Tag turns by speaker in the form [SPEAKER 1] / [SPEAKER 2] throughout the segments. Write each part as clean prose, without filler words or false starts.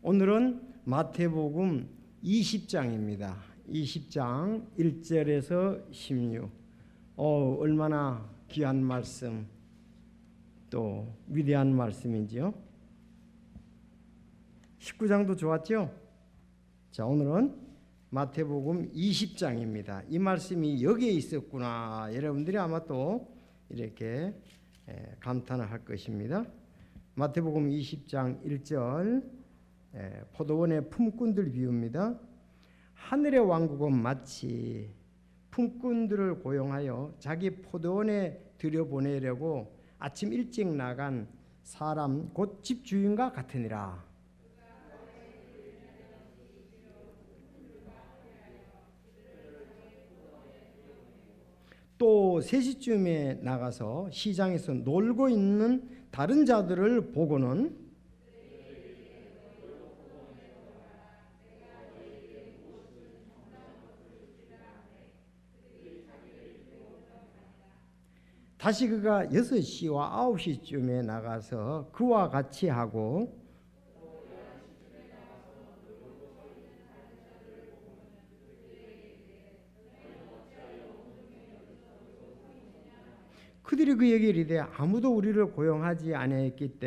[SPEAKER 1] 오늘은 마태복음 20장입니다. 20장 1절에서 16. 얼마나 귀한 말씀, 또 위대한 말씀인지요. 19장도 좋았죠? 자, 오늘은 마태복음 20장입니다. 이 말씀이 여기에 있었구나. 여러분들이 아마 또 이렇게 감탄을 할 것입니다. 마태복음 20장 1절, 포도원의 품꾼들 비유입니다. 하늘의 왕국은 마치 품꾼들을 고용하여 자기 포도원에 들여보내려고 아침 일찍 나간 사람 곧 집주인과 같으니라. 또 3시쯤에 나가서 시장에서 놀고 있는 다른 자들을 보고는 다시 그가 6시와 9시쯤에 나가서 그와 같이 하고 그들이 그에게 이르되 아무도 우리를 고용하지 아니했기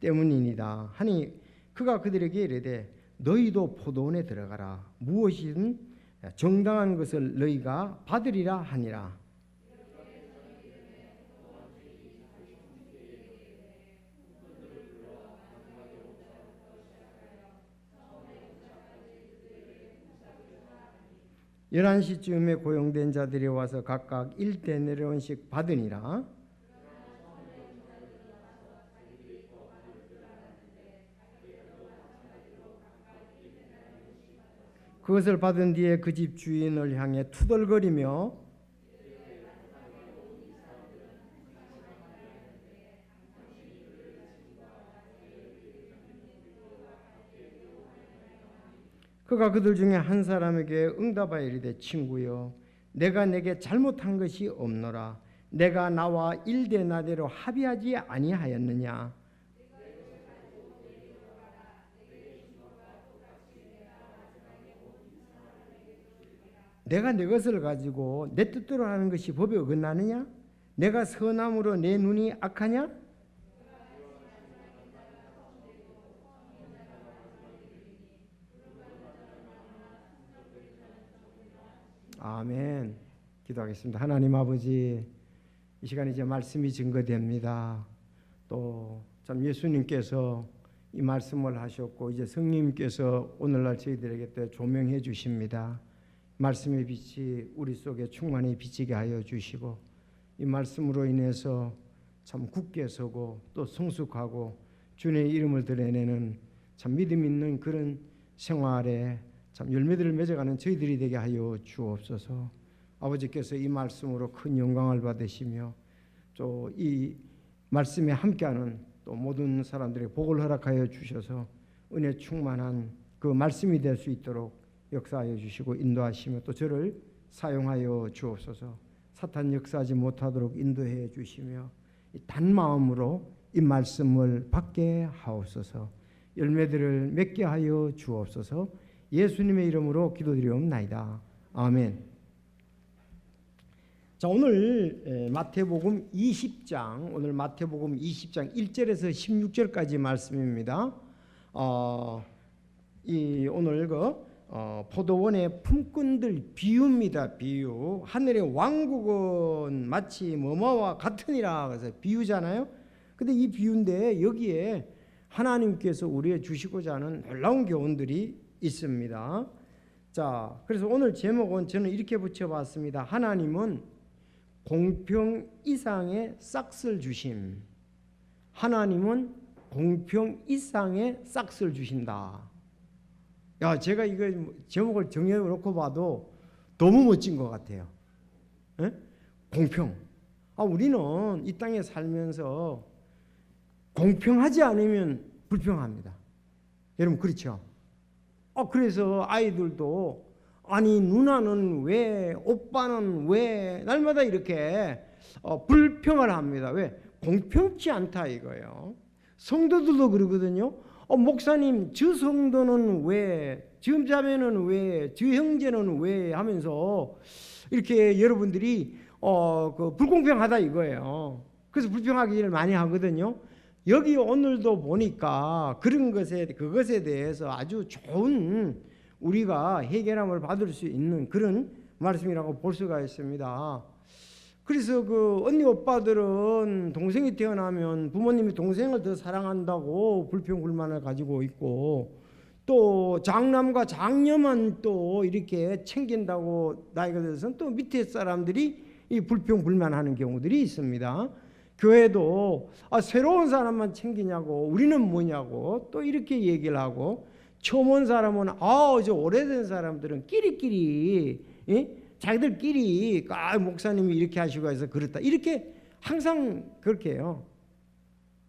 [SPEAKER 1] 때문이니이다 하니 그가 그들에게 이르되 너희도 포도원에 들어가라. 무엇이든 정당한 것을 너희가 받으리라 하니라. 열한 시쯤에 고용된 자들이 와서 각각 1데나리온씩 받으니라. 그것을 받은 뒤에 그 집 주인을 향해 투덜거리며 그가 그들 중에 한 사람에게 응답하여 이르되 친구여 내가 내게 잘못한 것이 없노라. 내가 나와 1데나리로 합의하지 아니하였느냐. 내가 내 것을 가지고 내 뜻대로 하는 것이 법에 어긋나느냐? 내가 선함으로 내 눈이 악하냐? 아멘. 기도하겠습니다. 하나님 아버지, 이 시간에 이제 말씀이 증거됩니다. 또 참 예수님께서 이 말씀을 하셨고 이제 성령님께서 오늘날 저희들에게 또 조명해 주십니다. 말씀의 빛이 우리 속에 충만히 비치게 하여 주시고 이 말씀으로 인해서 참 굳게 서고 또 성숙하고 주님의 이름을 드러내는 참 믿음 있는 그런 생활에 참 열매들을 맺어가는 저희들이 되게 하여 주옵소서. 아버지께서 이 말씀으로 큰 영광을 받으시며 또 이 말씀에 함께하는 또 모든 사람들에게 복을 허락하여 주셔서 은혜 충만한 그 말씀이 될 수 있도록 역사하여 주시고 인도하시며 또 저를 사용하여 주옵소서. 사탄 역사하지 못하도록 인도해 주시며 단 마음으로 이 말씀을 받게 하옵소서. 열매들을 맺게 하여 주옵소서. 예수님의 이름으로 기도드리옵나이다. 아멘. 자, 오늘 마태복음 20장, 오늘 마태복음 20장 1절에서 16절까지 말씀입니다. 오늘 포도원의 품꾼들 비유입니다. 비유. 하늘의 왕국은 마치 뭐뭐와 같으니라. 그래서 비유잖아요. 근데 이 비유인데 여기에 하나님께서 우리에게 주시고자 하는 놀라운 교훈들이 있습니다. 자, 그래서 오늘 제목은 저는 이렇게 붙여봤습니다. 하나님은 공평 이상의 싹을 주심. 하나님은 공평 이상의 싹을 주신다. 야, 제가 이거 제목을 정해놓고 봐도 너무 멋진 것 같아요. 에? 공평. 우리는 이 땅에 살면서 공평하지 않으면 불평합니다. 여러분 그렇죠? 그래서 아이들도 아니 누나는 왜, 오빠는 왜 날마다 이렇게 불평을 합니다. 왜? 공평치 않다 이거예요. 성도들도 그러거든요. 목사님 저 성도는 왜, 저 자매는 왜, 저 형제는 왜 하면서 이렇게 여러분들이 그 불공평하다 이거예요. 그래서 불평하기 일 많이 하거든요. 여기 오늘도 보니까 그것에 대해서 아주 좋은 우리가 해결함을 받을 수 있는 그런 말씀이라고 볼 수가 있습니다. 그래서 그 언니 오빠들은 동생이 태어나면 부모님이 동생을 더 사랑한다고 불평불만을 가지고 있고, 또 장남과 장녀만 또 이렇게 챙긴다고 나이가 들어서는 또 밑에 사람들이 이 불평불만하는 경우들이 있습니다. 교회도 새로운 사람만 챙기냐고, 우리는 뭐냐고 또 이렇게 얘기를 하고, 처음 온 사람은 저 오래된 사람들은 끼리끼리 자기들끼리 목사님이 이렇게 하시고 해서 그렇다 이렇게 항상 그렇게 해요.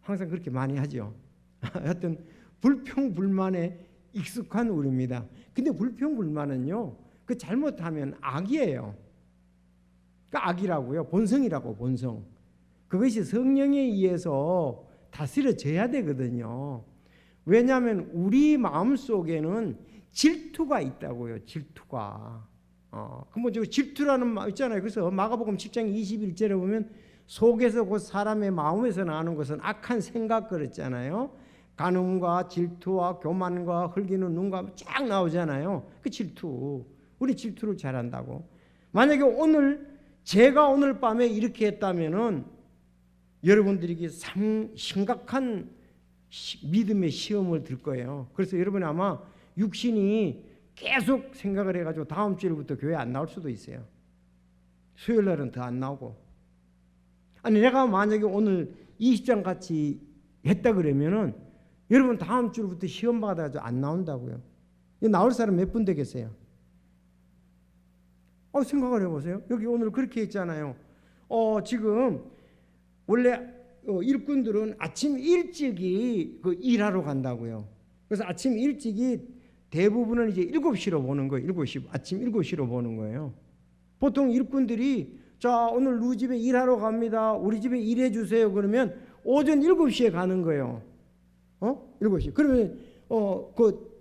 [SPEAKER 1] 항상 그렇게 많이 하죠. 하여튼 불평불만에 익숙한 우리입니다. 근데 불평불만은요, 그 잘못하면 악이에요. 그러니까 악이라고요. 본성이라고, 본성. 그것이 성령에 의해서 다스려져야 되거든요. 왜냐하면 우리 마음속에는 질투가 있다고요. 질투가. 그럼 저 질투라는 말 있잖아요. 그래서 마가복음 10장 21절에 보면 속에서 곧 사람의 마음에서 나오는 것은 악한 생각 그랬잖아요. 간음과 질투와 교만과 흘기는 눈과 쫙 나오잖아요. 그 질투. 우리 질투를 잘한다고. 만약에 제가 오늘 밤에 이렇게 했다면은 여러분들에게 심각한 믿음의 시험을 들 거예요. 그래서 여러분 아마 육신이 계속 생각을 해가지고 다음 주일부터 교회 안 나올 수도 있어요. 수요일 날은 더 안 나오고. 아니 내가 만약에 오늘 20장 같이 했다 그러면은 여러분 다음 주부터 시험 받아가지고 안 나온다고요. 나올 사람 몇 분 되겠어요? 생각을 해보세요. 여기 오늘 그렇게 했잖아요. 지금 원래 일꾼들은 아침 일찍이 일하러 간다고요. 그래서 아침 일찍이 대부분은 이제 7시로 보는 거예요. 7시, 아침 7시로 보는 거예요. 보통 일꾼들이 자 오늘 누구 집에 일하러 갑니다. 우리 집에 일해 주세요. 그러면 오전 7시에 가는 거예요. 7시. 그러면 그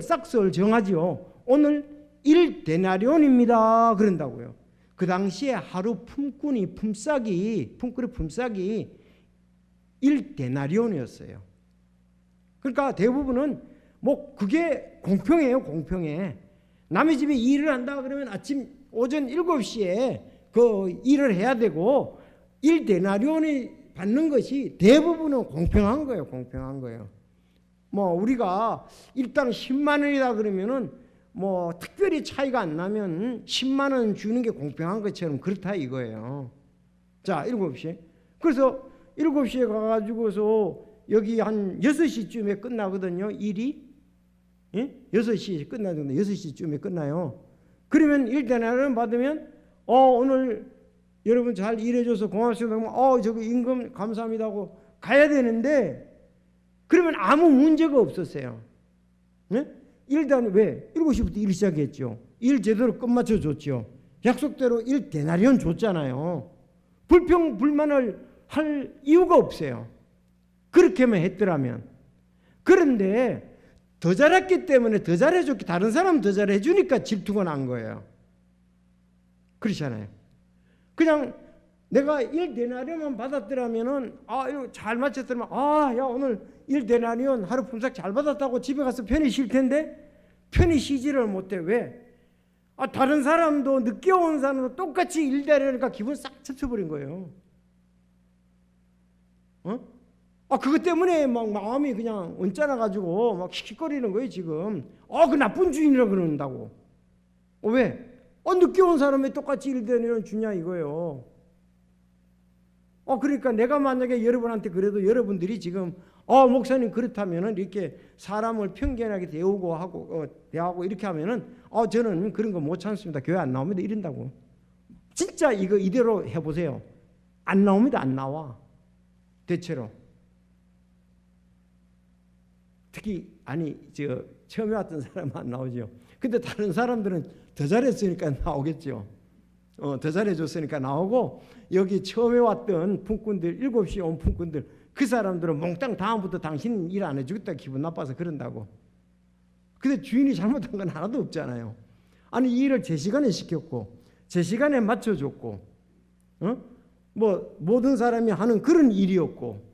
[SPEAKER 1] 싹스를 정하지요. 오늘 1데나리온입니다. 그런다고요. 그 당시에 하루 품꾼의 품삯이 1데나리온이었어요. 그러니까 대부분은 그게 공평해요. 공평해. 남의 집에 일을 한다 그러면 오전 7시에 그 일을 해야 되고 1데나리온이 받는 것이 대부분은 공평한 거예요. 공평한 거예요. 우리가 일당 10만 원이다 그러면은 특별히 차이가 안 나면 10만 원 주는 게 공평한 것처럼 그렇다 이거예요. 자, 7시. 그래서 7시에 가가지고서 여기 한 6시쯤에 끝나거든요. 일이. 6시에 끝나는데 6시쯤에 끝나요. 그러면 1데나리온 받으면 오늘 여러분 잘 일해줘서 고맙습니다. 저기 임금 감사합니다 하고 가야 되는데 그러면 아무 문제가 없었어요. 일단 왜? 7시부터 일 시작했죠. 일 제대로 끝마쳐 줬죠. 약속대로 1데나리온 줬잖아요. 불평불만을 할 이유가 없어요. 그렇게만 했더라면. 그런데 더 잘했기 때문에 더 잘해줬기, 다른 사람 더 잘해주니까 질투가 난 거예요. 그렇잖아요. 그냥 내가 1데나리온만 받았더라면은 이거 잘 맞췄더라면 야 오늘 1데나리온 하루 품삯 잘 받았다고 집에 가서 편히 쉴 텐데 편히 쉬지를 못해. 왜? 다른 사람도 늦게 온 사람도 똑같이 1데나리온이니까 기분 싹 접쳐버린 거예요. 그것 때문에 막 마음이 그냥 언짢아 가지고 막 킥킥거리는 거예요 지금. 그 나쁜 주인이라 그런다고. 왜? 늦게 온 사람이 똑같이 1데나리온 주냐 이거예요. 그러니까 내가 만약에 여러분한테 그래도 여러분들이 지금 목사님 그렇다면은 이렇게 사람을 편견하게 대하고 이렇게 하면은 저는 그런 거 못 참습니다. 교회 안 나옵니다. 이런다고. 진짜 이거 이대로 해보세요. 안 나옵니다. 안 나와. 대체로. 특히 처음에 왔던 사람은 안 나오죠. 근데 다른 사람들은 더 잘했으니까 나오겠죠. 더 잘해줬으니까 나오고 여기 처음에 왔던 품꾼들 7시에 온 품꾼들 그 사람들은 몽땅 다음부터 당신 일 안 해주겠다 기분 나빠서 그런다고. 근데 주인이 잘못한 건 하나도 없잖아요. 아니 이 일을 제 시간에 시켰고 제 시간에 맞춰줬고 뭐 모든 사람이 하는 그런 일이었고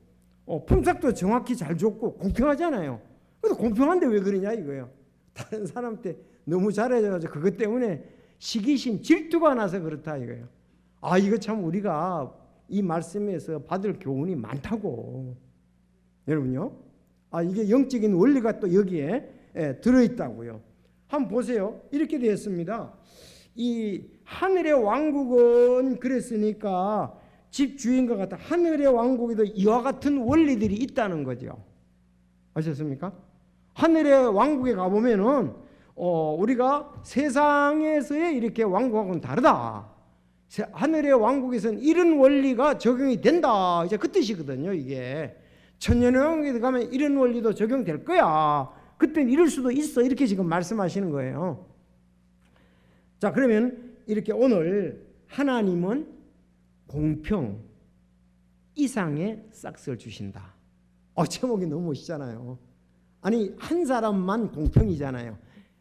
[SPEAKER 1] 품삯도 정확히 잘 줬고 공평하잖아요. 그래도 공평한데 왜 그러냐 이거예요. 다른 사람한테 너무 잘해줘가지고 그것 때문에 시기심 질투가 나서 그렇다 이거예요. 아 이거 참 우리가 이 말씀에서 받을 교훈이 많다고. 여러분요. 아 이게 영적인 원리가 또 여기에 들어있다고요. 한번 보세요. 이렇게 되었습니다. 이 하늘의 왕국은 그랬으니까 집 주인과 같아 하늘의 왕국에도 이와 같은 원리들이 있다는 거죠. 아셨습니까? 하늘의 왕국에 가보면은 우리가 세상에서의 이렇게 왕국하고는 다르다. 하늘의 왕국에서는 이런 원리가 적용이 된다. 이제 그 뜻이거든요. 이게 천년의 왕국에 가면 이런 원리도 적용될 거야. 그때는 이럴 수도 있어. 이렇게 지금 말씀하시는 거예요. 자, 그러면 이렇게 오늘 하나님은 공평 이상의 싹스를 주신다. 제목이 너무 멋있잖아요. 아니 한 사람만 공평이잖아요.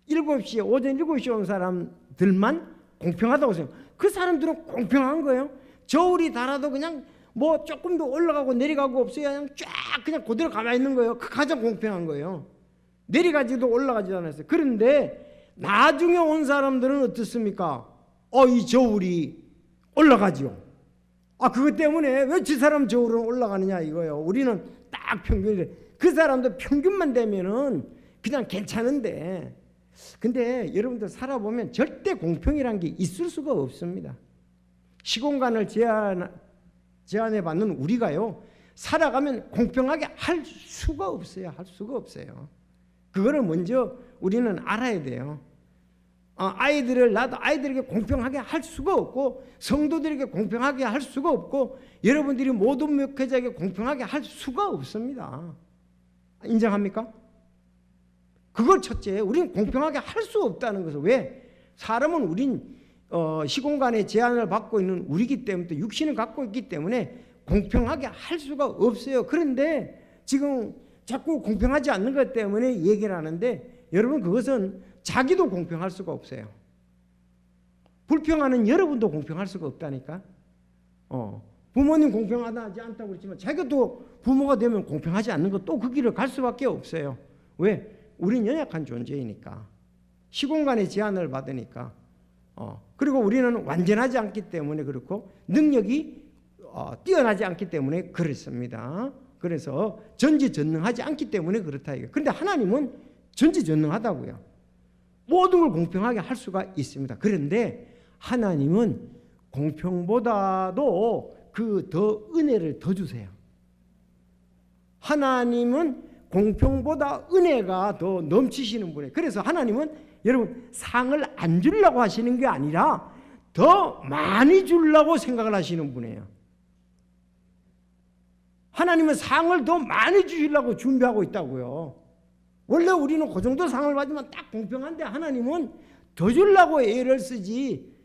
[SPEAKER 1] 7시에 오전 7시에 온 사람들만 공평하다고 생각. 그 사람들은 공평한 거예요. 저울이 달아도 그냥 뭐 조금 더 올라가고 내려가고 없어요. 그냥 쫙 그냥 그대로 가만히 있는 거예요. 그 가장 공평한 거예요. 내려가지도 올라가지도 않았어요. 그런데 나중에 온 사람들은 어떻습니까? 이 저울이 올라가지요. 그것 때문에 왜 저 사람 저울은 올라가느냐 이거예요. 우리는 딱 평균이. 그 사람도 평균만 되면은 그냥 괜찮은데, 근데 여러분들 살아보면 절대 공평이란 게 있을 수가 없습니다. 시공간을 제한해 받는 우리가요, 살아가면 공평하게 할 수가 없어요. 할 수가 없어요. 그거를 먼저 우리는 알아야 돼요. 아이들을 낳아도 아이들에게 공평하게 할 수가 없고, 성도들에게 공평하게 할 수가 없고, 여러분들이 모든 목회자에게 공평하게 할 수가 없습니다. 인정합니까? 그걸 첫째, 우리는 공평하게 할 수 없다는 것을. 왜? 사람은 우린 시공간의 제한을 받고 있는 우리기 때문에, 육신을 갖고 있기 때문에 공평하게 할 수가 없어요. 그런데 지금 자꾸 공평하지 않는 것 때문에 얘기를 하는데, 여러분 그것은 자기도 공평할 수가 없어요. 불평하는 여러분도 공평할 수가 없다니까. 부모님 공평하지 않다고 그랬지만 자기가 또 부모가 되면 공평하지 않는 것, 또 그 길을 갈 수밖에 없어요. 왜? 우린 연약한 존재이니까. 시공간의 제한을 받으니까. 그리고 우리는 완전하지 않기 때문에 그렇고, 능력이 뛰어나지 않기 때문에 그렇습니다. 그래서 전지전능하지 않기 때문에 그렇다 이거. 그런데 하나님은 전지전능하다고요. 모든 걸 공평하게 할 수가 있습니다. 그런데 하나님은 공평보다도 그 더 은혜를 더 주세요. 하나님은 공평보다 은혜가 더 넘치시는 분이에요. 그래서 하나님은 여러분 상을 안 주려고 하시는 게 아니라 더 많이 주려고 생각을 하시는 분이에요. 하나님은 상을 더 많이 주시려고 준비하고 있다고요. 원래 우리는 그 정도 상을 받으면 딱 공평한데, 하나님은 더 주려고 애를 쓰지.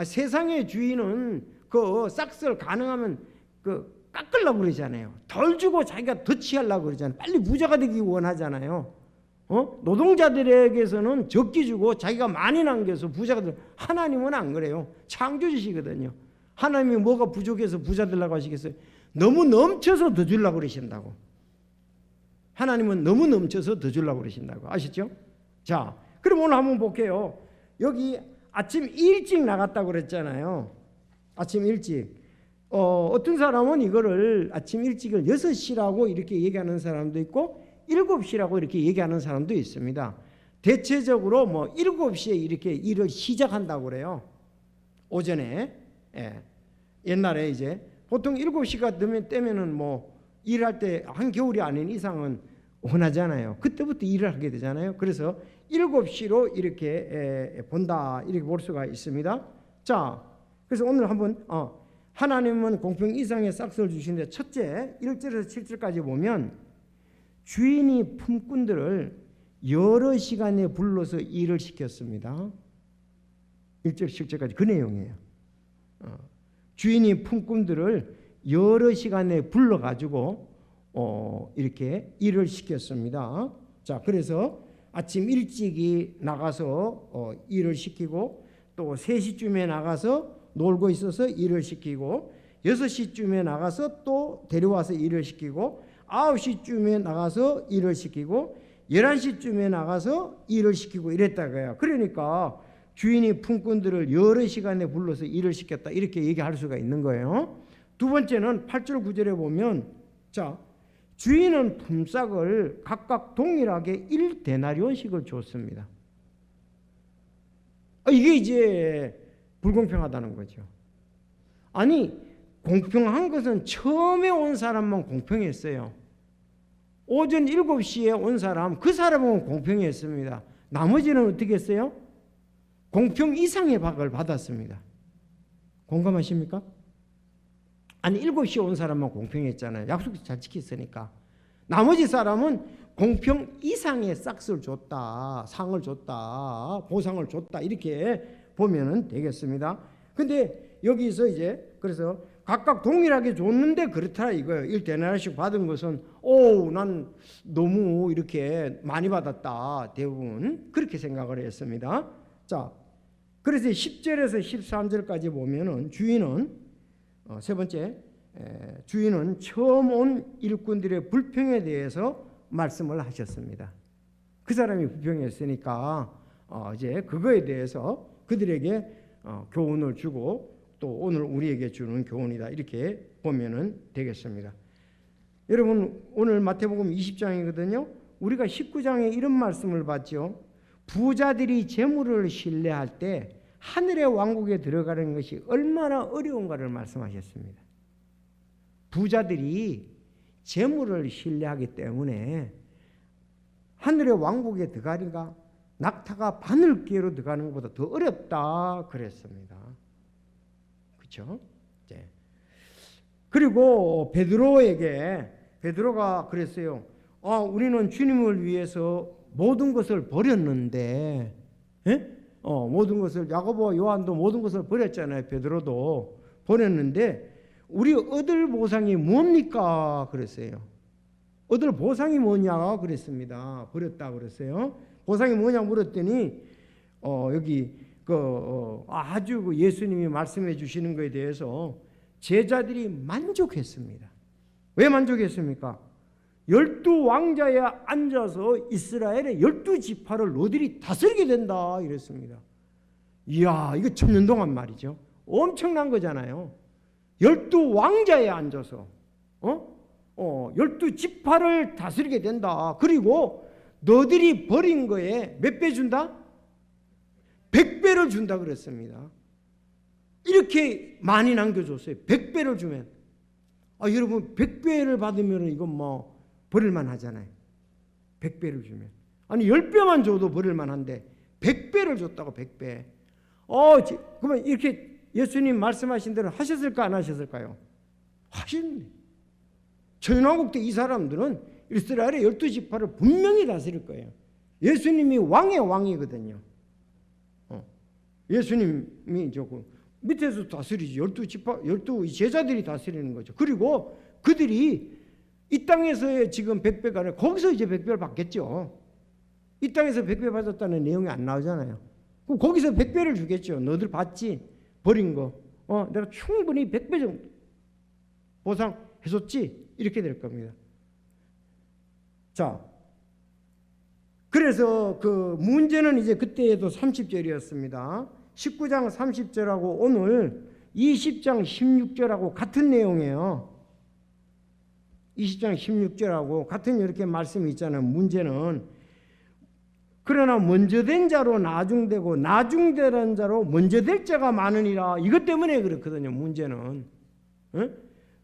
[SPEAKER 1] 세상의 주인은 그 싹스를 가능하면 깎으려고 그러잖아요. 덜 주고 자기가 더 취하려고 그러잖아요. 빨리 부자가 되기 원하잖아요. 노동자들에게서는 적게 주고 자기가 많이 남겨서 부자가 되. 하나님은 안 그래요. 창조주시거든요. 하나님이 뭐가 부족해서 부자 되려고 하시겠어요? 너무 넘쳐서 더 주려고 그러신다고. 하나님은 너무 넘쳐서 더 주려고 그러신다고. 아시죠? 자, 그럼 오늘 한번 볼게요. 여기 아침 일찍 나갔다고 그랬잖아요. 아침 일찍. 어떤 사람은 이거를 아침 일찍을 6시라고 이렇게 얘기하는 사람도 있고 7시라고 이렇게 얘기하는 사람도 있습니다. 대체적으로 7시에 이렇게 일을 시작한다고 그래요. 오전에. 옛날에 이제 보통 7시가 되면은 일할 때 한겨울이 아닌 이상은 원하잖아요. 그때부터 일을 하게 되잖아요. 그래서 7시로 이렇게 본다, 이렇게 볼 수가 있습니다. 자, 그래서 오늘 한번 하나님은 공평 이상의 싹스를 주시는데, 첫째 1절에서 7절까지 보면 주인이 품꾼들을 여러 시간에 불러서 일을 시켰습니다. 1절 7절까지 그 내용이에요. 주인이 품꾼들을 여러 시간에 불러가지고 이렇게 일을 시켰습니다. 자, 그래서 아침 일찍이 나가서 일을 시키고, 또 3시쯤에 나가서 놀고 있어서 일을 시키고, 6시쯤에 나가서 또 데려와서 일을 시키고, 9시쯤에 나가서 일을 시키고, 11시쯤에 나가서 일을 시키고 이랬다고요. 그러니까 주인이 품꾼들을 여러 시간에 불러서 일을 시켰다, 이렇게 얘기할 수가 있는 거예요. 두 번째는 8절 9절에 보면, 자, 주인은 품삯을 각각 동일하게 1데나리온씩을 줬습니다. 이게 이제 불공평하다는 거죠. 아니, 공평한 것은 처음에 온 사람만 공평했어요. 오전 7시에 온 사람, 그 사람은 공평했습니다. 나머지는 어떻게 했어요? 공평 이상의 박을 받았습니다. 공감하십니까? 아니, 7시에 온 사람만 공평했잖아요. 약속 잘 지켰으니까. 나머지 사람은 공평 이상의 싹스를 줬다, 상을 줬다, 보상을 줬다, 이렇게 보면 되겠습니다. 근데 여기서 이제 그래서 각각 동일하게 줬는데 그렇다 이거예요. 1데나리씩 받은 것은 난 너무 이렇게 많이 받았다, 대부분 그렇게 생각을 했습니다. 자, 그래서 10절에서 13절까지 보면은 주인은 세 번째, 주인은 처음 온 일꾼들의 불평에 대해서 말씀을 하셨습니다. 그 사람이 불평했으니까 이제 그거에 대해서 그들에게 교훈을 주고, 또 오늘 우리에게 주는 교훈이다, 이렇게 보면은 되겠습니다. 여러분, 오늘 마태복음 20장이거든요. 우리가 19장에 이런 말씀을 봤죠. 부자들이 재물을 신뢰할 때 하늘의 왕국에 들어가는 것이 얼마나 어려운가를 말씀하셨습니다. 부자들이 재물을 신뢰하기 때문에 하늘의 왕국에 들어가기가 낙타가 바늘귀로 들어가는 것보다 더 어렵다 그랬습니다. 그렇죠? 네. 그리고 베드로가 그랬어요. 우리는 주님을 위해서 모든 것을 버렸는데, 모든 것을, 야고보와 요한도 모든 것을 버렸잖아요. 베드로도 버렸는데 우리 얻을 보상이 뭡니까? 그랬어요. 얻을 보상이 뭐냐 그랬습니다. 버렸다 그랬어요. 보상이 뭐냐 물었더니 여기 아주 예수님이 말씀해 주시는 것에 대해서 제자들이 만족했습니다. 왜 만족했습니까? 12왕자에 앉아서 이스라엘의 12지파를 너희들이 다스리게 된다 이랬습니다. 이야, 이거 천년 동안 말이죠. 엄청난 거잖아요. 12왕자에 앉아서 12지파를 다스리게 된다. 그리고 너희들이 버린 거에 몇 배 준다? 100배를 준다 그랬습니다. 이렇게 많이 남겨줬어요. 100배를 주면. 여러분, 100배를 받으면 이건 뭐 버릴만 하잖아요. 100배를 주면. 아니 10배만 줘도 버릴만 한데 100배를 줬다고. 100배. 그러면 이렇게 예수님 말씀하신 대로 하셨을까 안 하셨을까요? 하셨네. 천연왕국 때 이 사람들은 이스라엘의 12지파를 분명히 다스릴 거예요. 예수님이 왕의 왕이거든요. 예수님이 조금 밑에서 다스리지. 12지파, 12 제자들이 다스리는 거죠. 그리고 그들이 이 땅에서의 지금 100배가 아니라 거기서 이제 100배를 받겠죠. 이 땅에서 100배 받았다는 내용이 안 나오잖아요. 그럼 거기서 100배를 주겠죠. 너들 받지? 버린 거. 내가 충분히 100배 정도 보상해줬지? 이렇게 될 겁니다. 자, 그래서 그 문제는 이제 그때에도 30절이었습니다. 19장 30절하고 오늘 20장 16절하고 같은 내용이에요. 20장 16절하고 같은 이렇게 말씀이 있잖아요. 문제는 그러나 먼저 된 자로 나중되고 나중된 자로 먼저 될 자가 많으니라. 이것 때문에 그렇거든요. 문제는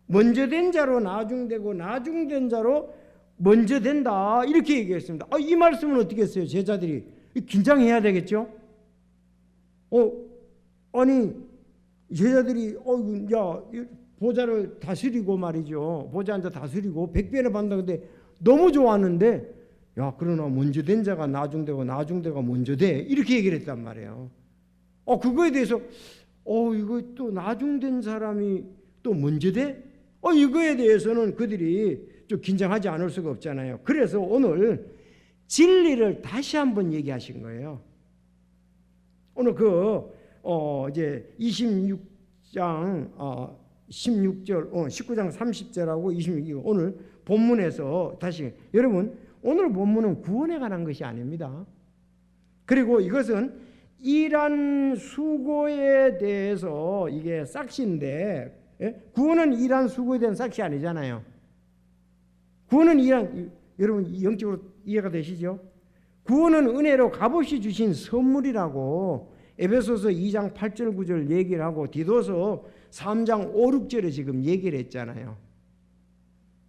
[SPEAKER 1] 먼저 된 자로 나중되고 나중된 자로 먼저 된다, 이렇게 얘기했습니다. 이 말씀은 어떻게 했어요? 제자들이 긴장해야 되겠죠? 아니 제자들이 보좌를 다스리고 말이죠. 보좌 앉아 다스리고 100배를 받는다. 근데 너무 좋았는데 그러나 먼저 된 자가 나중되고 나중되가 먼저 돼, 이렇게 얘기를 했단 말이에요. 그거에 대해서 이거 또 나중된 사람이 또 먼저 돼? 이거에 대해서는 그들이 좀 긴장하지 않을 수가 없잖아요. 그래서 오늘 진리를 다시 한번 얘기하신 거예요. 오늘 이제 26장 16절, 19장 30절하고 26절 오늘 본문에서 다시 여러분 오늘 본문은 구원에 관한 것이 아닙니다. 그리고 이것은 일한 수고에 대해서 이게 삭시인데, 구원은 일한 수고에 대한 삭시 아니잖아요. 구원은 여러분 영적으로 이해가 되시죠? 구원은 은혜로 값없이 주신 선물이라고 에베소서 2장 8절 9절 얘기를 하고 디도서 3장 5, 6절에 지금 얘기를 했잖아요.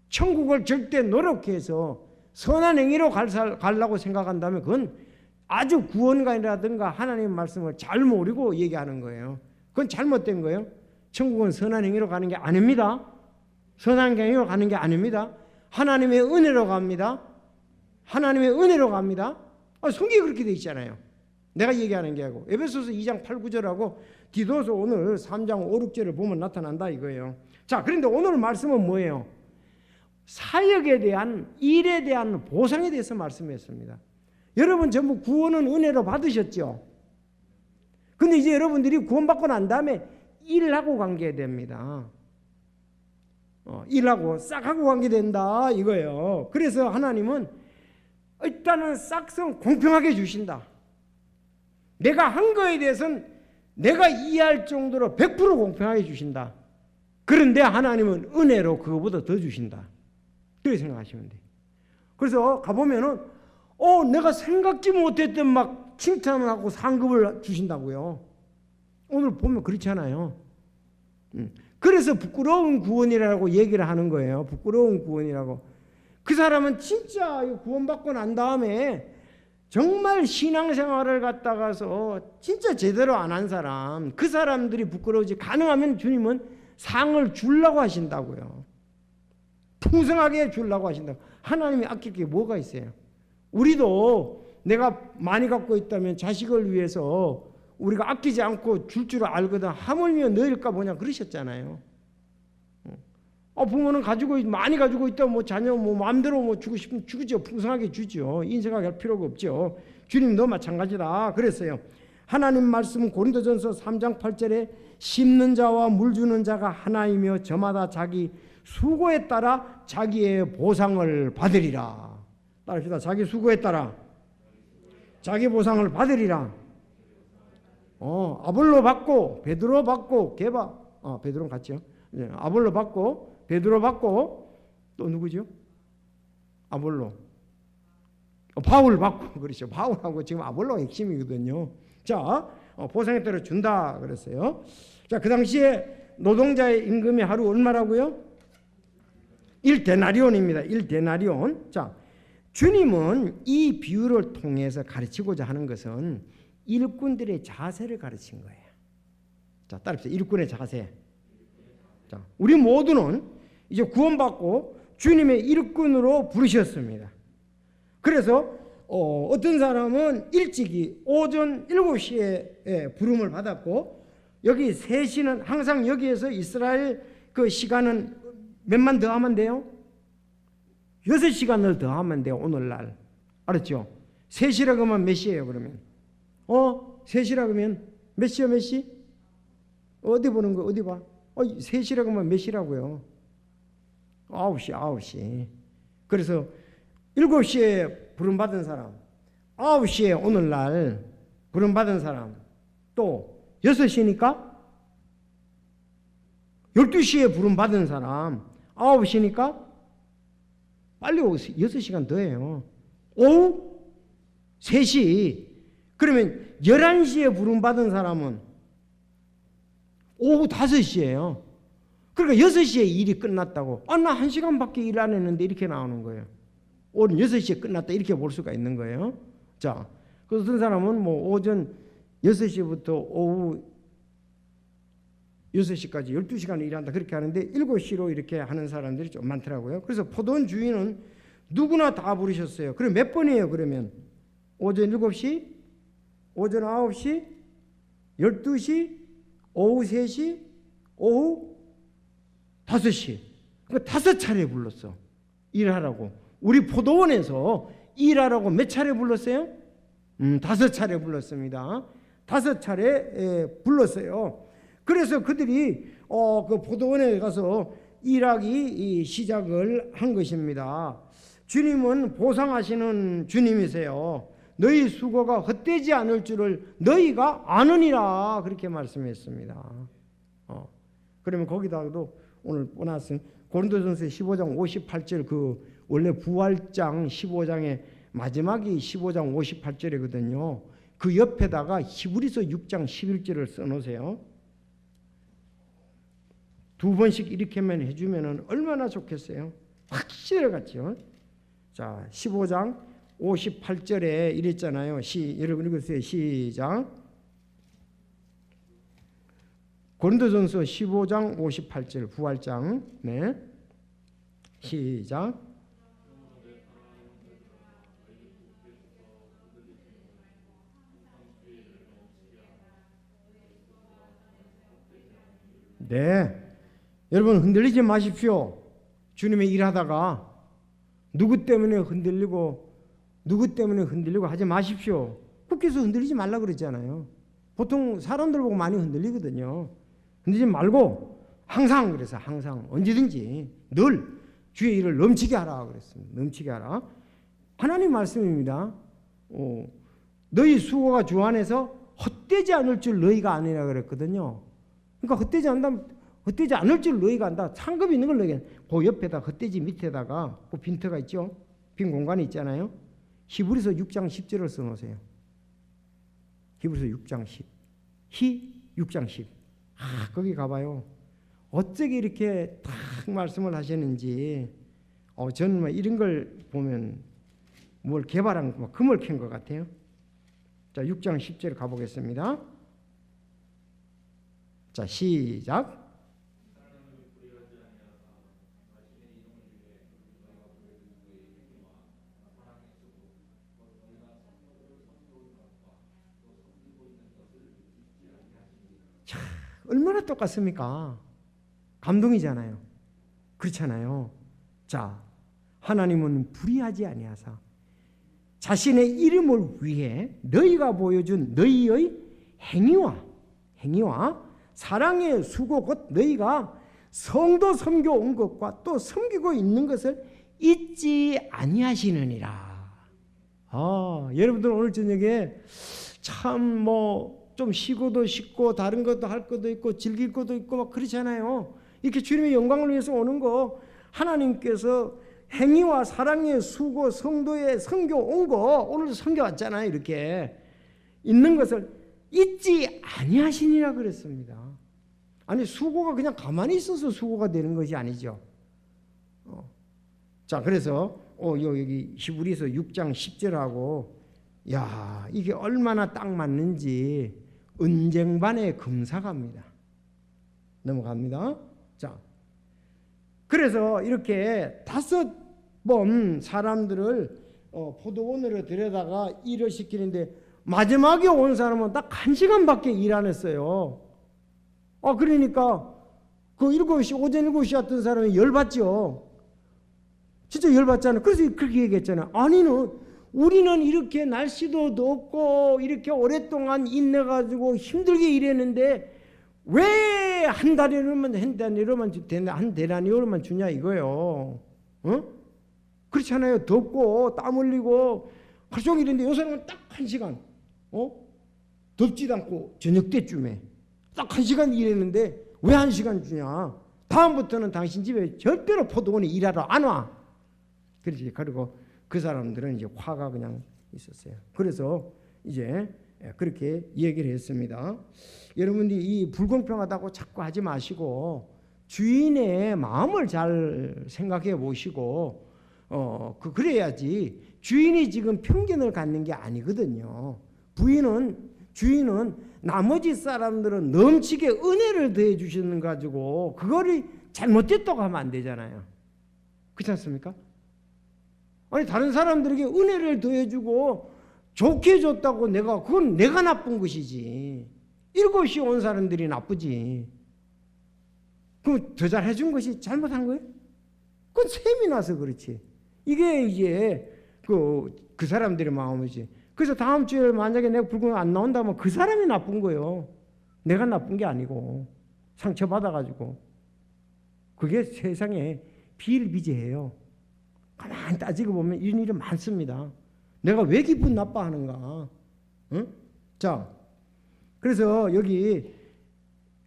[SPEAKER 1] 천국을 절대 노력해서 선한 행위로 가려고 생각한다면 그건 아주 구원관이라든가 하나님의 말씀을 잘 모르고 얘기하는 거예요. 그건 잘못된 거예요. 천국은 선한 행위로 가는 게 아닙니다. 선한 행위로 가는 게 아닙니다. 하나님의 은혜로 갑니다. 하나님의 은혜로 갑니다. 성경이 그렇게 돼 있잖아요. 내가 얘기하는 게 아니고 에베소서 2장 8, 9절하고 디도서 오늘 3장 5, 6절을 보면 나타난다 이거예요. 자, 그런데 오늘 말씀은 뭐예요? 사역에 대한 일에 대한 보상에 대해서 말씀했습니다. 여러분 전부 구원은 은혜로 받으셨죠? 근데 이제 여러분들이 구원받고 난 다음에 일하고 관계됩니다. 일하고 싹 하고 관계된다 이거예요. 그래서 하나님은 일단은 싹성 공평하게 주신다. 내가 한 거에 대해서는 내가 이해할 정도로 100% 공평하게 주신다. 그런데 하나님은 은혜로 그거보다 더 주신다. 그렇게 생각하시면 돼요. 그래서 가보면은 내가 생각지 못했던 막 칭찬을 하고 상급을 주신다고요. 오늘 보면 그렇잖아요. 그래서 부끄러운 구원이라고 얘기를 하는 거예요. 부끄러운 구원이라고. 그 사람은 진짜 구원받고 난 다음에 정말 신앙생활을 갖다가서 진짜 제대로 안 한 사람, 그 사람들이 부끄러우지. 가능하면 주님은 상을 주려고 하신다고요. 풍성하게 주려고 하신다고. 하나님이 아낄 게 뭐가 있어요? 우리도 내가 많이 갖고 있다면 자식을 위해서 우리가 아끼지 않고 줄 줄 알거든 하물며 너일까 보냐 그러셨잖아요. 부모는 많이 가지고 있다 자녀 마음대로 주고 싶으면 주죠. 풍성하게 주죠. 인색하게 할 필요가 없죠. 주님도 마찬가지다 그랬어요. 하나님 말씀 고린도전서 3장 8절에 심는 자와 물 주는 자가 하나이며 저마다 자기 수고에 따라 자기의 보상을 받으리라. 따라합시다. 자기 수고에 따라 자기 보상을 받으리라. 아볼로 받고 베드로 받고 베드로는 같죠. 아볼로 받고 베드로 받고 또 누구죠? 아볼로 바울 받고 그렇죠. 바울하고 지금 아볼로가 핵심이거든요. 자, 보상에 따라 준다 그랬어요. 자, 그 당시에 노동자의 임금이 하루 얼마라고요? 1데나리온입니다. 1데나리온. 자, 주님은 이 비유를 통해서 가르치고자 하는 것은 일꾼들의 자세를 가르친 거예요. 자, 따라합시다. 일꾼의 자세. 자, 우리 모두는 이제 구원받고 주님의 일꾼으로 부르셨습니다. 그래서 어떤 사람은 일찍이 오전 7시에 부름을 받았고 여기 3시는 항상 여기에서 이스라엘 그 시간은 몇만 더 하면 돼요? 6시간을 더 하면 돼요. 오늘날. 알았죠? 3시라고 하면 몇 시예요 그러면? 3시라고 하면 몇 시요 몇 시? 어디 보는 거 어디 봐? 3시라고 하면 몇 시라고요? 9시. 그래서 7시에 부름받은 사람, 9시에 오늘날 부름받은 사람, 또 6시니까 12시에 부름받은 사람, 9시니까 빨리 오세요. 6시간 더해요. 오후 3시. 그러면 11시에 부름받은 사람은 오후 5시예요. 그러니까 6시에 일이 끝났다고. 나 1시간밖에 일 안 했는데 이렇게 나오는 거예요. 오늘 6시에 끝났다 이렇게 볼 수가 있는 거예요. 자, 그 어떤 사람은 오전 6시부터 오후 6시까지 12시간 일한다 그렇게 하는데 7시로 이렇게 하는 사람들이 좀 많더라고요. 그래서 포도원 주인은 누구나 다 부르셨어요. 그럼 몇 번이에요 그러면? 오전 7시, 오전 9시, 12시, 오후 3시, 오후 5시. 그 5차례 불렀어. 일하라고. 우리 포도원에서 일하라고 몇 차례 불렀어요? 5차례 불렀습니다. 5차례 불렀어요. 그래서 그들이 그 포도원에 가서 일하기 시작을 한 것입니다. 주님은 보상하시는 주님이세요. 너희 수고가 헛되지 않을 줄을 너희가 아느니라 그렇게 말씀했습니다. 그러면 거기다가도 오늘 보너스 고린도전서 15장 58절 그 원래 부활장 15장의 마지막이 15장 58절이거든요. 그 옆에다가 히브리서 6장 11절을 써놓으세요. 2번씩 이렇게만 해주면 얼마나 좋겠어요. 확실히 같죠. 자, 15장 58절에 이랬잖아요. 여러분 읽으세요. 시작. 고린도전서 15장 58절 부활장. 네. 시작. 네. 여러분 흔들리지 마십시오. 주님의 일하다가 누구 때문에 흔들리고 하지 마십시오. 국회에서 흔들리지 말라 그랬잖아요. 보통 사람들 보고 많이 흔들리거든요. 흔들리지 말고 항상 그래서 항상 언제든지 늘 주의 일을 넘치게 하라 그랬습니다. 넘치게 하라. 하나님 말씀입니다. 너희 수고가 주 안에서 헛되지 않을 줄 너희가 아니라 그랬거든요. 그러니까 헛되지 않을 줄 너희가 안다. 상급이 있는 걸 너희가 그 옆에다 헛되지 밑에다가 그 빈터가 있죠. 빈 공간이 있잖아요. 히브리서 6장 10절을 써놓으세요. 히브리서 6장 10. 6장 10. 거기 가봐요. 어떻게 이렇게 딱 말씀을 하셨는지 저는 이런 걸 보면 뭘 개발한 금을 캔 것 같아요. 자, 6장 10절 가보겠습니다. 자, 시작. 자, 얼마나 똑같습니까? 감동이잖아요. 그렇잖아요. 자, 하나님은 불의하지 아니하사 자신의 이름을 위해 너희가 보여준 너희의 행위와 사랑의 수고 곧 너희가 성도 섬겨 온 것과 또 섬기고 있는 것을 잊지 아니하시느니라. 여러분들 오늘 저녁에 참 좀 쉬고도 싶고 다른 것도 할 것도 있고 즐길 것도 있고 막 그렇잖아요. 이렇게 주님의 영광을 위해서 오는 거 하나님께서 행위와 사랑의 수고 성도의 섬겨 온 거 오늘도 섬겨 왔잖아요. 이렇게 있는 것을 잊지 아니하시니라 그랬습니다. 아니 수고가 그냥 가만히 있어서 수고가 되는 것이 아니죠. 자, 그래서 여기 히브리서 6장 10절하고 이게 얼마나 딱 맞는지 은쟁반의 금사갑니다. 넘어갑니다. 자, 그래서 이렇게 5번 사람들을 포도원으로 데려다가 일을 시키는데 마지막에 온 사람은 딱 1시간밖에 일 안 했어요. 그러니까 그 7시 오전 7시 왔던 사람이 열받죠. 진짜 열받잖아요. 그래서 그렇게 얘기했잖아요. 아니는 우리는 이렇게 날씨도 덥고 이렇게 오랫동안 인내가지고 힘들게 일했는데 왜 한 데나리오로만 주냐 이거요. 그렇잖아요. 덥고 땀 흘리고 하루 종일 일했는데 요 사람은 딱 1시간 덥지도 않고 저녁 때쯤에 딱 1시간 일했는데 왜 1시간 주냐. 다음부터는 당신 집에 절대로 포도원에 일하러 안 와. 그렇지. 그리고 그 사람들은 이제 화가 그냥 있었어요. 그래서 이제 그렇게 얘기를 했습니다. 여러분들이 이 불공평하다고 자꾸 하지 마시고 주인의 마음을 잘 생각해 보시고 그래야지. 주인이 지금 편견을 갖는 게 아니거든요. 주인은 나머지 사람들은 넘치게 은혜를 더해 주시는 가지고 그거를 잘못됐다고 하면 안 되잖아요. 그렇지 않습니까? 아니 다른 사람들에게 은혜를 더해주고 좋게 해줬다고 그건 내가 나쁜 것이지. 7시 온 사람들이 나쁘지. 그럼 더 잘해준 것이 잘못한 거예요? 그건 셈이 나서 그렇지. 이게 이제 그 사람들의 마음이지. 그래서 다음 주에 만약에 내가 불금 안 나온다면 그 사람이 나쁜 거예요. 내가 나쁜 게 아니고 상처받아가지고. 그게 세상에 비일비재해요. 가만히 따지고 보면 이런 일이 많습니다. 내가 왜 기분 나빠하는가? 응? 자, 그래서 여기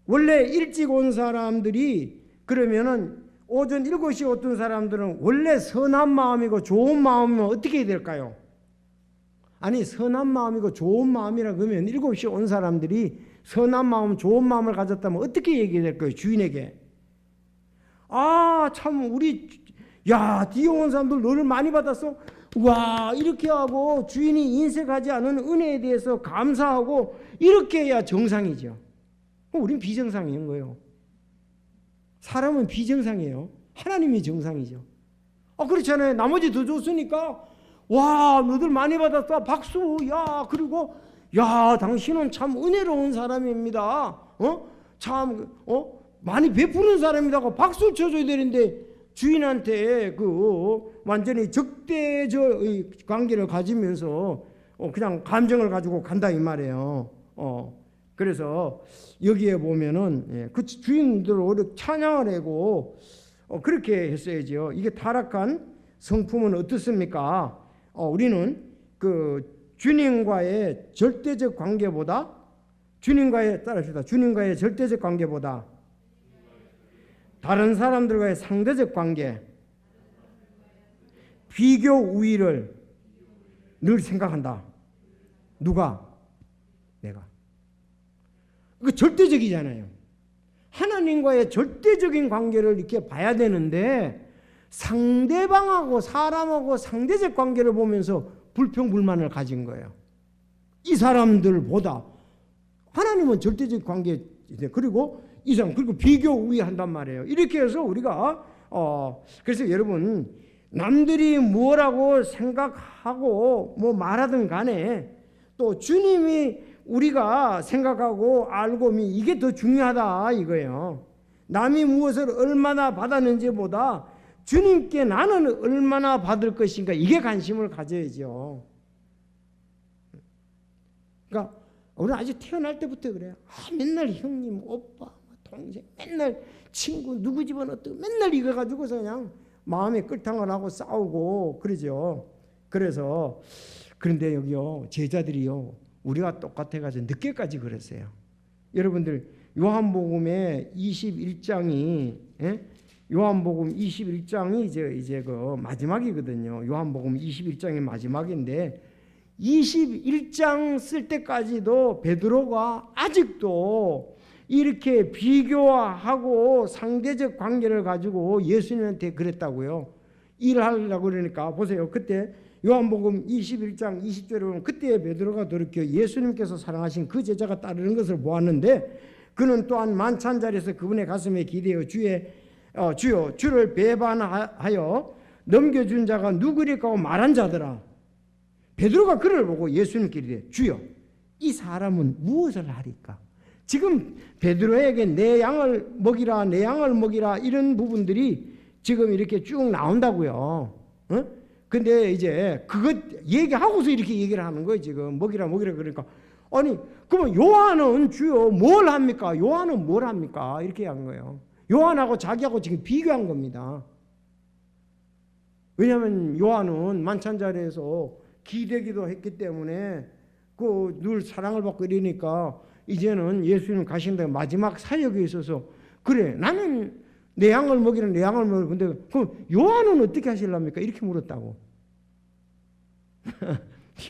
[SPEAKER 1] 원래 일찍 온 사람들이 그러면은 오전 7시에 어떤 사람들은 원래 선한 마음이고 좋은 마음이면 어떻게 해야 될까요? 아니 선한 마음이고 좋은 마음이라 그러면 7시에 온 사람들이 선한 마음, 좋은 마음을 가졌다면 어떻게 얘기해야 될까요? 주인에게. 아, 참 우리 야, 뒤에 온 사람들 너를 많이 받았어? 와, 이렇게 하고 주인이 인색하지 않은 은혜에 대해서 감사하고 이렇게 해야 정상이죠. 우린 비정상인 거예요. 사람은 비정상이에요. 하나님이 정상이죠. 그렇잖아요. 나머지 더 줬으니까 와, 너들 많이 받았어. 박수. 야, 그리고 야, 당신은 참 은혜로운 사람입니다. 많이 베푸는 사람이라고 박수를 쳐줘야 되는데 주인한테 완전히 적대적 관계를 가지면서 그냥 감정을 가지고 간다 이 말이에요. 그래서 여기에 보면은 그 주인들을 찬양을 하고 그렇게 했어야죠. 이게 타락한 성품은 어떻습니까? 우리는 그 주님과의 절대적 관계보다 따라합시다. 주님과의 절대적 관계보다 다른 사람들과의 상대적 관계, 비교 우위를 늘 생각한다. 누가? 내가. 그 절대적이잖아요. 하나님과의 절대적인 관계를 이렇게 봐야 되는데 상대방하고 사람하고 상대적 관계를 보면서 불평불만을 가진 거예요. 이 사람들보다 하나님은 절대적 관계, 그리고 이 사람, 그리고 비교 우위한단 말이에요. 이렇게 해서 우리가 그래서 여러분 남들이 뭐라고 생각하고 뭐 말하든 간에 또 주님이 우리가 생각하고 알고 이게 더 중요하다 이거예요. 남이 무엇을 얼마나 받았는지보다 주님께 나는 얼마나 받을 것인가 이게 관심을 가져야죠. 그러니까 우리는 아주 태어날 때부터 그래요. 맨날 형님, 오빠, 동생, 맨날 친구 누구 집은 어떻고 맨날 이거 가지고서 그냥 마음에 끌탕을 하고 싸우고 그러죠. 그래서 그런데 여기요 제자들이요 우리가 똑같아가지고 늦게까지 그랬어요. 여러분들 요한복음의 21장이 요한복음 21장이 이제 그 마지막이거든요. 요한복음 21장이 마지막인데 21장 쓸 때까지도 베드로가 아직도 이렇게 비교하고 상대적 관계를 가지고 예수님한테 그랬다고요. 일하려고 그러니까 보세요. 그때 요한복음 21장 20절에 보면 그때 베드로가 돌이켜 예수님께서 사랑하신 그 제자가 따르는 것을 보았는데 그는 또한 만찬 자리에서 그분의 가슴에 기대어 주여 주를 배반하여 넘겨준 자가 누구리까 하고 말한 자더라. 베드로가 그를 보고 예수님께 이르되 주여 이 사람은 무엇을 하리까? 지금 베드로에게 내 양을 먹이라 이런 부분들이 지금 이렇게 쭉 나온다고요. 근데 이제 그것 얘기하고서 이렇게 얘기를 하는 거예요. 지금 먹이라 그러니까 아니 그러면 요한은 주여 뭘 합니까? 요한은 뭘 합니까? 이렇게 한 거예요. 요한하고 자기하고 지금 비교한 겁니다. 왜냐하면 요한은 만찬 자리에서 기대기도 했기 때문에 늘 사랑을 받고 이러니까 이제는 예수님 가신다 마지막 사역에 있어서 그래 나는 내 양을 먹이는 내 양을 먹이는 근데 그럼 요한은 어떻게 하실랍니까? 이렇게 물었다고.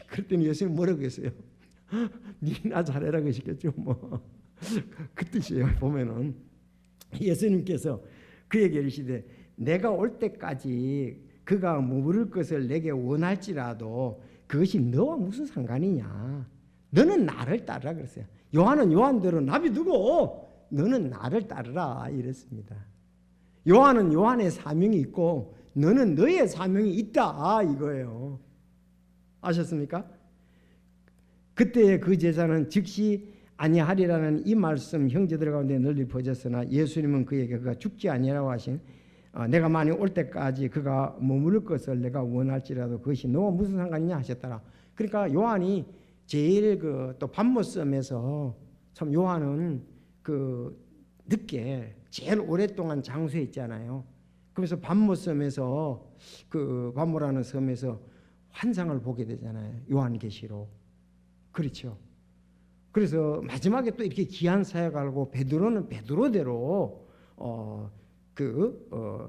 [SPEAKER 1] 그랬더니 예수님 뭐라고 했어요? 니나 잘해라 그러시겠죠 뭐. 그 뜻이에요. 보면은 예수님께서 그에게 이르시되 내가 올 때까지 그가 물을 것을 내게 원할지라도 그것이 너와 무슨 상관이냐. 너는 나를 따르라 그랬어요. 요한은 요한대로 나비두고 너는 나를 따르라 이랬습니다. 요한은 요한의 사명이 있고 너는 너의 사명이 있다 이거예요. 아셨습니까? 그때 그 제자는 즉시 아니하리라는 이 말씀 형제들 가운데 널리 퍼졌으나 예수님은 그에게 그가 죽지 아니하라고 하신 내가 많이 올 때까지 그가 머무를 것을 내가 원할지라도 그것이 너와 무슨 상관이냐 하셨더라. 그러니까 요한이 제일 또 밤모섬에서 참 요한은 늦게 제일 오랫동안 장소에 있잖아요. 그래서 밤모섬에서 밤모라는 섬에서 환상을 보게 되잖아요. 요한계시록. 그렇죠. 그래서 마지막에 또 이렇게 귀한 사역을 하고 베드로는 베드로대로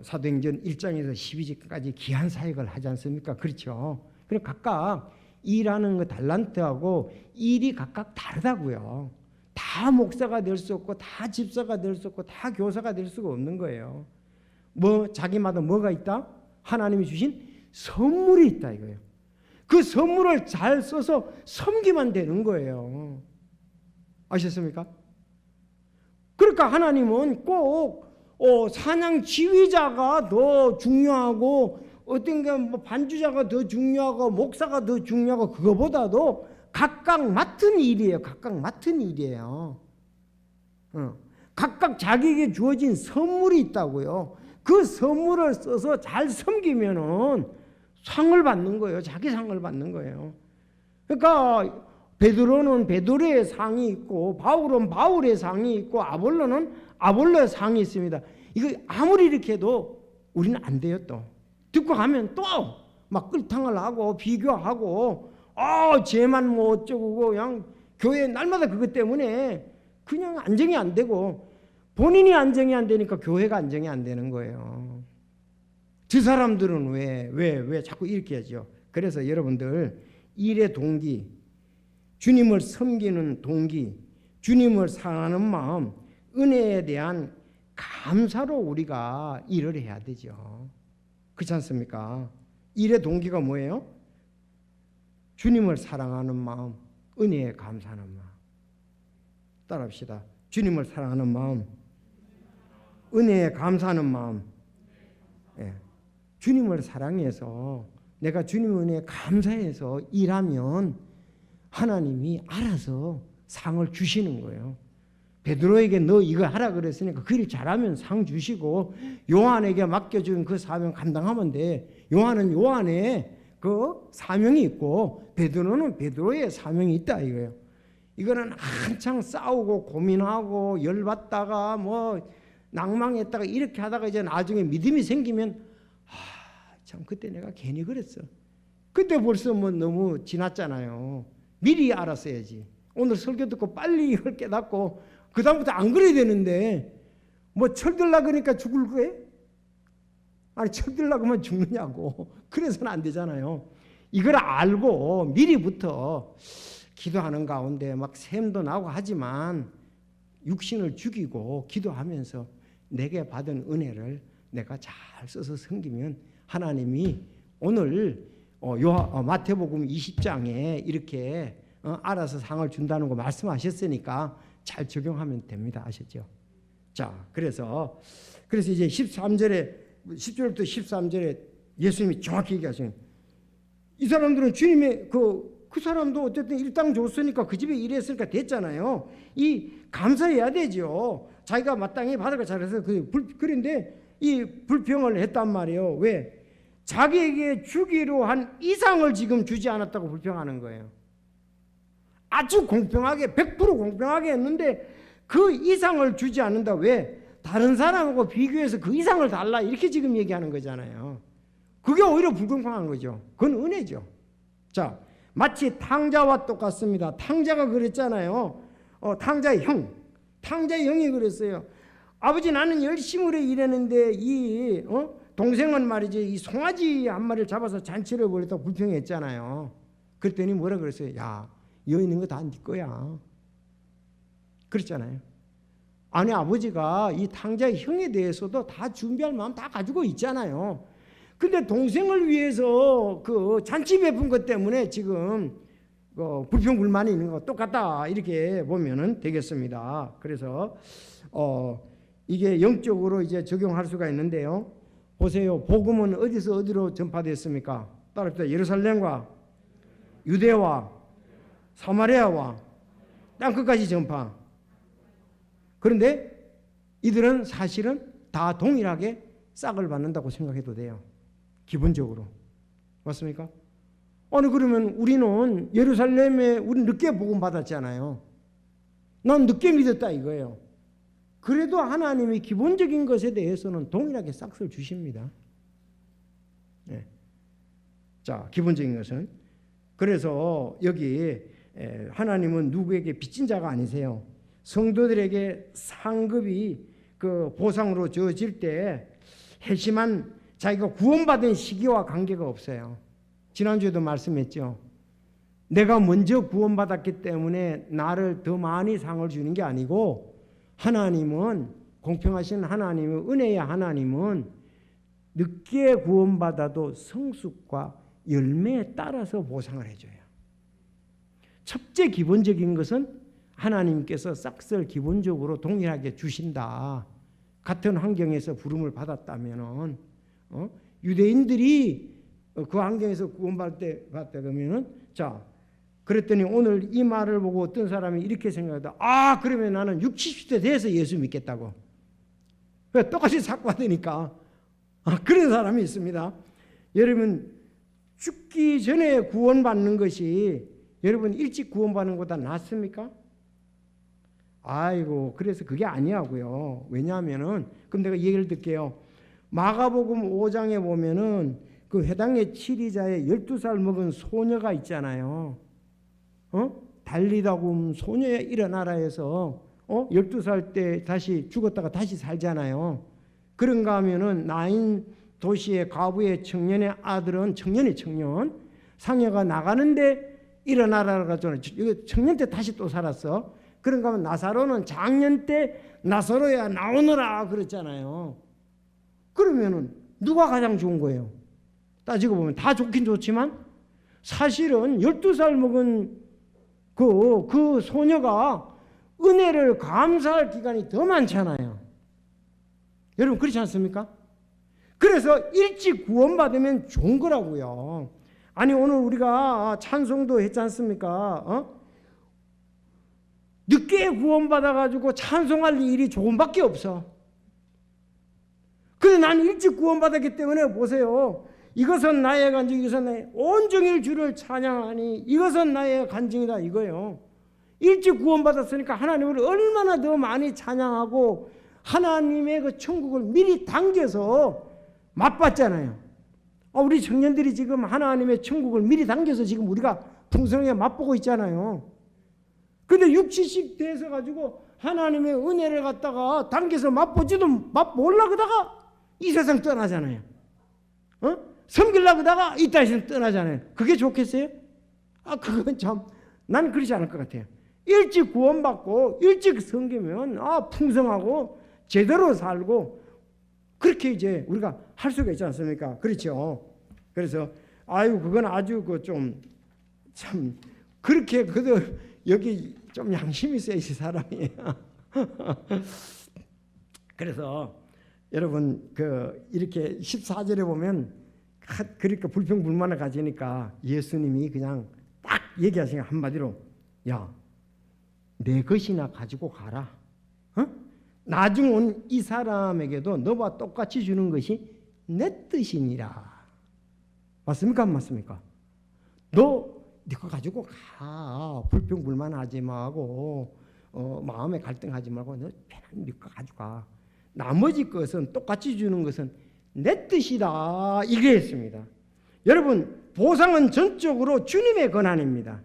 [SPEAKER 1] 사도행전 1장에서 12장까지 귀한 사역을 하지 않습니까? 그렇죠. 그래서 각각 일하는 거 달란트하고 일이 각각 다르다고요. 다 목사가 될 수 없고 다 집사가 될 수 없고 다 교사가 될 수가 없는 거예요. 자기마다 뭐가 있다? 하나님이 주신 선물이 있다 이거예요. 그 선물을 잘 써서 섬기면 되는 거예요. 아셨습니까? 그러니까 하나님은 꼭 사냥 지휘자가 더 중요하고 어떤 게 반주자가 더 중요하고 목사가 더 중요하고 그거보다도 각각 맡은 일이에요. 각각 맡은 일이에요. 각각 자기에게 주어진 선물이 있다고요. 그 선물을 써서 잘 섬기면은 상을 받는 거예요. 자기 상을 받는 거예요. 그러니까 베드로는 베드로의 상이 있고 바울은 바울의 상이 있고 아볼로는 아볼로의 상이 있습니다. 이거 아무리 이렇게 해도 우리는 안 돼요. 또 듣고 가면 또 막 끌탕을 하고 비교하고 쟤만 뭐 어쩌고 그냥 교회 날마다 그것 때문에 그냥 안정이 안 되고 본인이 안정이 안 되니까 교회가 안정이 안 되는 거예요. 저 사람들은 왜 자꾸 이렇게 하죠. 그래서 여러분들 일의 동기, 주님을 섬기는 동기, 주님을 사랑하는 마음, 은혜에 대한 감사로 우리가 일을 해야 되죠. 그렇지 않습니까? 일의 동기가 뭐예요? 주님을 사랑하는 마음, 은혜에 감사하는 마음. 따라합시다. 주님을 사랑하는 마음, 은혜에 감사하는 마음. 예. 주님을 사랑해서 내가 주님 은혜에 감사해서 일하면 하나님이 알아서 상을 주시는 거예요. 베드로에게 너 이거 하라 그랬으니까 그 일 잘하면 상 주시고 요한에게 맡겨준 그 사명 감당하면 돼. 요한은 요한의 그 사명이 있고 베드로는 베드로의 사명이 있다 이거예요. 이거는 한창 싸우고 고민하고 열받다가 낭망했다가 이렇게 하다가 이제 나중에 믿음이 생기면 참 그때 내가 괜히 그랬어. 그때 벌써 너무 지났잖아요. 미리 알았어야지. 오늘 설교 듣고 빨리 이걸 깨닫고 그 다음부터 안 그래야 되는데 철들라 그러니까 죽을 거예요? 아니 철들라고 하면 죽느냐고. 그래서는 안 되잖아요. 이걸 알고 미리부터 기도하는 가운데 샘도 나고 하지만 육신을 죽이고 기도하면서 내게 받은 은혜를 내가 잘 써서 섬기면 하나님이 오늘 마태복음 20장에 이렇게 알아서 상을 준다는 거 말씀하셨으니까 잘 적용하면 됩니다. 아셨죠? 자, 그래서 이제 13절에 10절부터 13절에 예수님이 정확히 얘기하시는 이 사람들은 주님의 그 사람도 어쨌든 일당 줬으니까 그 집에 일했으니까 됐잖아요. 이 감사해야 되죠. 자기가 마땅히 받을 거 잘해서 그런데 이 불평을 했단 말이에요. 왜? 자기에게 주기로 한 이상을 지금 주지 않았다고 불평하는 거예요. 아주 공평하게 100% 공평하게 했는데 그 이상을 주지 않는다. 왜? 다른 사람하고 비교해서 그 이상을 달라 이렇게 지금 얘기하는 거잖아요. 그게 오히려 불공평한 거죠. 그건 은혜죠. 자, 마치 탕자와 똑같습니다. 탕자가 그랬잖아요. 탕자의 형이 그랬어요. 아버지 나는 열심히 일했는데 이 동생은 말이지 이 송아지 한 마리를 잡아서 잔치를 벌였다고 불평했잖아요. 그랬더니 뭐라 그랬어요? 야, 여기 있는 거 다 네 거야. 그랬잖아요. 아니 아버지가 이 탕자의 형에 대해서도 다 준비할 마음 다 가지고 있잖아요. 근데 동생을 위해서 그 잔치 베푼 것 때문에 지금 불평 불만이 있는 거 똑같다 이렇게 보면은 되겠습니다. 그래서 이게 영적으로 이제 적용할 수가 있는데요. 보세요. 복음은 어디서 어디로 전파됐습니까? 따라합시다. 예루살렘과 유대와 사마리아와 땅끝까지 전파. 그런데 이들은 사실은 다 동일하게 싹을 받는다고 생각해도 돼요. 기본적으로. 맞습니까? 아니 그러면 우리는 예루살렘에 우리 늦게 복음 받았잖아요. 난 늦게 믿었다 이거예요. 그래도 하나님이 기본적인 것에 대해서는 동일하게 싹을 주십니다. 네. 자, 기본적인 것은. 그래서 여기 하나님은 누구에게 빚진 자가 아니세요. 성도들에게 상급이 그 보상으로 주어질 때 회심한 자기가 구원받은 시기와 관계가 없어요. 지난주에도 말씀했죠. 내가 먼저 구원받았기 때문에 나를 더 많이 상을 주는 게 아니고 하나님은 공평하신 하나님은 은혜의 하나님은 늦게 구원받아도 성숙과 열매에 따라서 보상을 해줘요. 첫째 기본적인 것은 하나님께서 싹을 기본적으로 동일하게 주신다. 같은 환경에서 부름을 받았다면은 유대인들이 그 환경에서 구원받을 때 그러면은 자 그랬더니 오늘 이 말을 보고 어떤 사람이 이렇게 생각하다. 아 그러면 나는 60, 70대 돼서 예수 믿겠다고. 왜 똑같이 삭 받으니까. 그런 사람이 있습니다. 여러분 죽기 전에 구원받는 것이 여러분 일찍 구원받는 것보다 낫습니까? 아이고 그래서 그게 아니하고요. 왜냐하면은 그럼 내가 얘기를 듣게요. 마가복음 5장에 보면은 그 회당의 치리자의 12살 먹은 소녀가 있잖아요. 달리다굼 소녀의 일어나라 해서 12살 때 다시 죽었다가 다시 살잖아요. 그런가 하면은 나인 도시의 과부의 청년의 아들은 청년 상여가 나가는데 일어나라고 하잖아요. 이거 청년 때 다시 또 살았어. 그런가 하면 나사로는 작년 때 나사로야 나오너라 그랬잖아요. 그러면은 누가 가장 좋은 거예요? 따지고 보면 다 좋긴 좋지만 사실은 12살 먹은 그 소녀가 은혜를 감사할 기간이 더 많잖아요. 여러분 그렇지 않습니까? 그래서 일찍 구원받으면 좋은 거라고요. 아니 오늘 우리가 찬송도 했지 않습니까? 늦게 구원받아가지고 찬송할 일이 조금밖에 없어. 근데 난 일찍 구원받았기 때문에 보세요. 이것은 나의 간증, 이것은 나의 온종일 주를 찬양하니 이것은 나의 간증이다 이거예요. 일찍 구원받았으니까 하나님을 얼마나 더 많이 찬양하고 하나님의 그 천국을 미리 당겨서 맛봤잖아요. 우리 청년들이 지금 하나님의 천국을 미리 당겨서 지금 우리가 풍성하게 맛보고 있잖아요. 근데 60, 70 돼서 가지고 하나님의 은혜를 갖다가 당겨서 맛보지도 맛보려고 하다가 이 세상 떠나잖아요. 섬기려고 하다가 이 땅에서 떠나잖아요. 그게 좋겠어요? 그건 참 난 그렇지 않을 것 같아요. 일찍 구원받고 일찍 섬기면 풍성하고 제대로 살고 그렇게 이제 우리가 할 수가 있지 않습니까? 그렇죠. 그래서 그건 아주 그 좀 참 그렇게 그도 여기 좀 양심이 세지 사람이. 그래서 여러분 이렇게 14절에 보면 그러니까 불평불만을 가지니까 예수님이 그냥 딱 얘기하시니까 한마디로 야, 내 것이나 가지고 가라. 나중 온 이 사람에게도 너와 똑같이 주는 것이 내 뜻이니라. 맞습니까? 안 맞습니까? 너 네 거 가지고 가. 불평불만하지 말고 마음에 갈등하지 말고 너 편안히 네 거 가지고 가. 나머지 것은 똑같이 주는 것은 내 뜻이다. 이게 했습니다. 여러분 보상은 전적으로 주님의 권한입니다.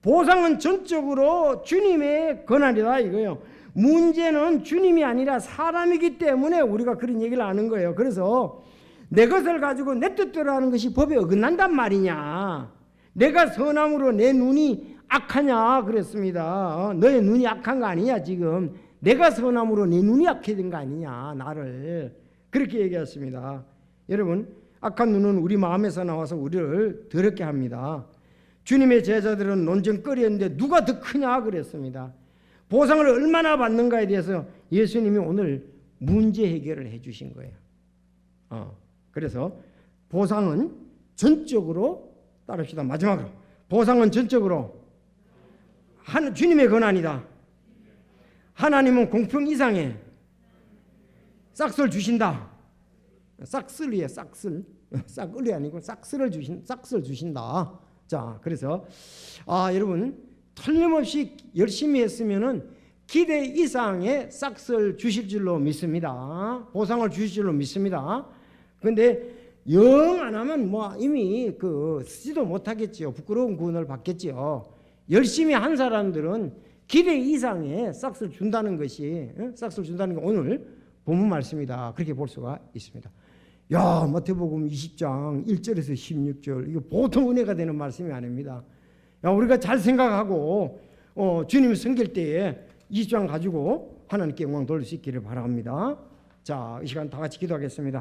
[SPEAKER 1] 보상은 전적으로 주님의 권한이다 이거예요. 문제는 주님이 아니라 사람이기 때문에 우리가 그런 얘기를 하는 거예요. 그래서 내 것을 가지고 내 뜻대로 하는 것이 법에 어긋난단 말이냐. 내가 선함으로 내 눈이 악하냐 그랬습니다. 너의 눈이 악한 거 아니냐 지금. 내가 선함으로 내 눈이 악해진 거 아니냐 나를. 그렇게 얘기했습니다. 여러분 악한 눈은 우리 마음에서 나와서 우리를 더럽게 합니다. 주님의 제자들은 논쟁거리였는데 누가 더 크냐 그랬습니다. 보상을 얼마나 받는가에 대해서 예수님이 오늘 문제 해결을 해 주신 거예요. 그래서 보상은 전적으로 따릅시다. 마지막으로 보상은 전적으로 주님의 권한이다. 하나님은 공평 이상의 싹을 주신다. 싹쓸이에 싹쓸. 싹을이 아니고 싹쓸을 주신다. 자, 그래서 여러분 틀림없이 열심히 했으면은 기대 이상의 싹쓸 주실 줄로 믿습니다. 보상을 주실 줄로 믿습니다. 그런데 영 안 하면 뭐 이미 쓰지도 못하겠지요. 부끄러운 구원을 받겠지요. 열심히 한 사람들은 기대 이상의 싹쓸 준다는 것이 싹쓸 준다는 게 오늘 본문 말씀이다. 그렇게 볼 수가 있습니다. 야, 마태복음 20장 1절에서 16절 이거 보통 은혜가 되는 말씀이 아닙니다. 야, 우리가 잘 생각하고 주님 섬길 때에 20장 가지고 하나님께 영광 돌릴 수 있기를 바랍니다. 자, 이 시간 다 같이 기도하겠습니다.